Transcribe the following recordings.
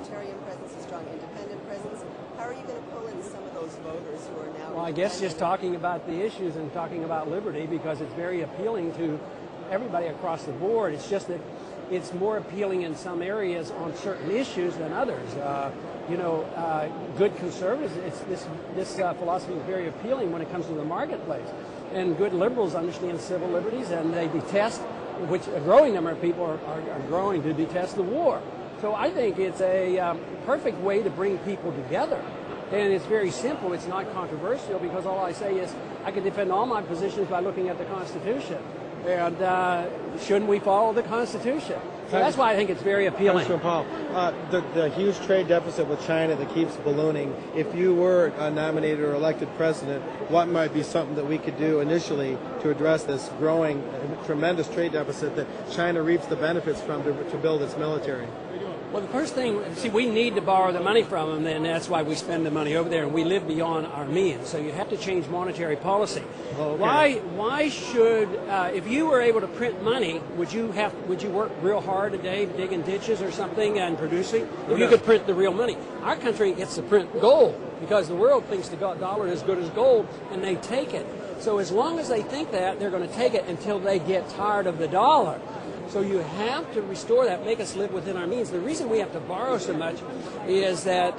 libertarian presence, a strong independent presence. How are you going to pull in some of those voters who are now? Well, I guess just talking about the issues and talking about liberty, because it's very appealing to everybody across the board. It's just that it's more appealing in some areas on certain issues than others. Good conservatives, this philosophy is very appealing when it comes to the marketplace. And good liberals understand civil liberties, and they detest, which a growing number of people are growing to detest the war. So I think it's a perfect way to bring people together. And it's very simple. It's not controversial, because all I say is I can defend all my positions by looking at the Constitution. And shouldn't we follow the Constitution? So that's why I think it's very appealing. Congressman Paul, the huge trade deficit with China that keeps ballooning, if you were nominated or elected president, what might be something that we could do initially to address this growing, tremendous trade deficit that China reaps the benefits from to build its military? Well, the first thing, see, we need to borrow the money from them, and that's why we spend the money over there, and we live beyond our means. So you have to change monetary policy. Oh, okay. Why should, if you were able to print money, would you work real hard a day digging ditches or something and producing? If you could print the real money. Our country gets to print gold because the world thinks the dollar is as good as gold, and they take it. So as long as they think that, they're going to take it until they get tired of the dollar. So you have to restore that, make us live within our means. The reason we have to borrow so much is that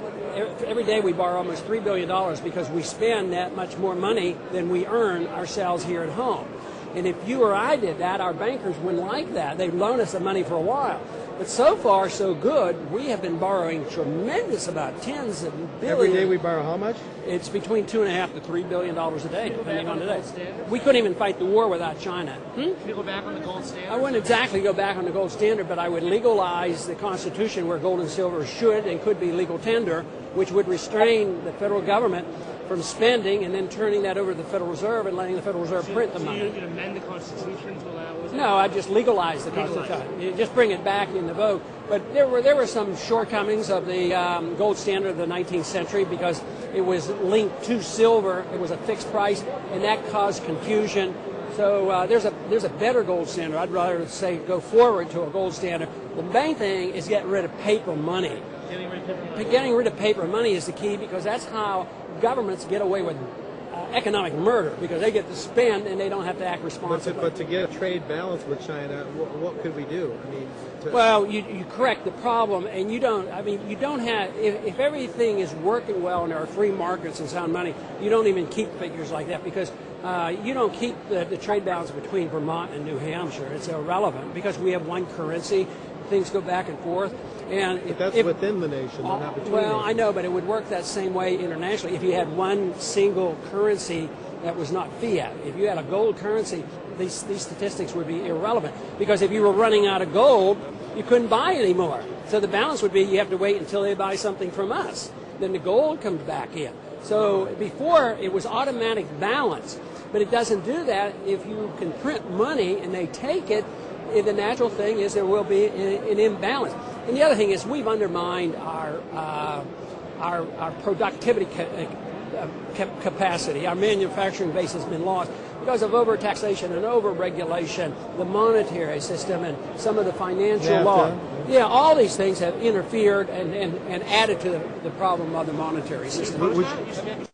every day we borrow almost $3 billion because we spend that much more money than we earn ourselves here at home. And if you or I did that, our bankers wouldn't like that. They'd loan us the money for a while. But so far, so good. We have been borrowing tremendous about tens of billions. Every day we borrow how much? It's between $2.5 to $3 billion a day, depending on the day. We couldn't even fight the war without China. Can you go back on the gold standard? I wouldn't exactly go back on the gold standard, but I would legalize the Constitution where gold and silver should and could be legal tender, which would restrain the federal government from spending and then turning that over to the Federal Reserve and letting the Federal Reserve print the money. So you'd amend the Constitution to allow? No, I'd just legalize the Constitution. You just bring it back in the vote. But there were some shortcomings of the gold standard of the 19th century because it was linked to silver. It was a fixed price, and that caused confusion. So there's a better gold standard. I'd rather say go forward to a gold standard. The main thing is get rid of paper money. Getting rid of paper money is the key because that's how governments get away with economic murder because they get to spend and they don't have to act responsibly. But to get a trade balance with China, what could we do? I mean, well, you correct the problem, and you don't have, if everything is working well and there are free markets and sound money, you don't even keep figures like that because you don't keep the trade balance between Vermont and New Hampshire. It's irrelevant because we have one currency. Things go back and forth. But that's within the nation, not between Well, nations. I know, but it would work that same way internationally if you had one single currency that was not fiat. If you had a gold currency, these statistics would be irrelevant because if you were running out of gold, you couldn't buy anymore. So the balance would be you have to wait until they buy something from us. Then the gold comes back in. So before, it was automatic balance, but it doesn't do that if you can print money and they take it. The natural thing is there will be an imbalance. And the other thing is we've undermined our productivity capacity. Our manufacturing base has been lost because of over-taxation and over-regulation, the monetary system and some of the financial law. Yeah, all these things have interfered and added to the problem of the monetary system.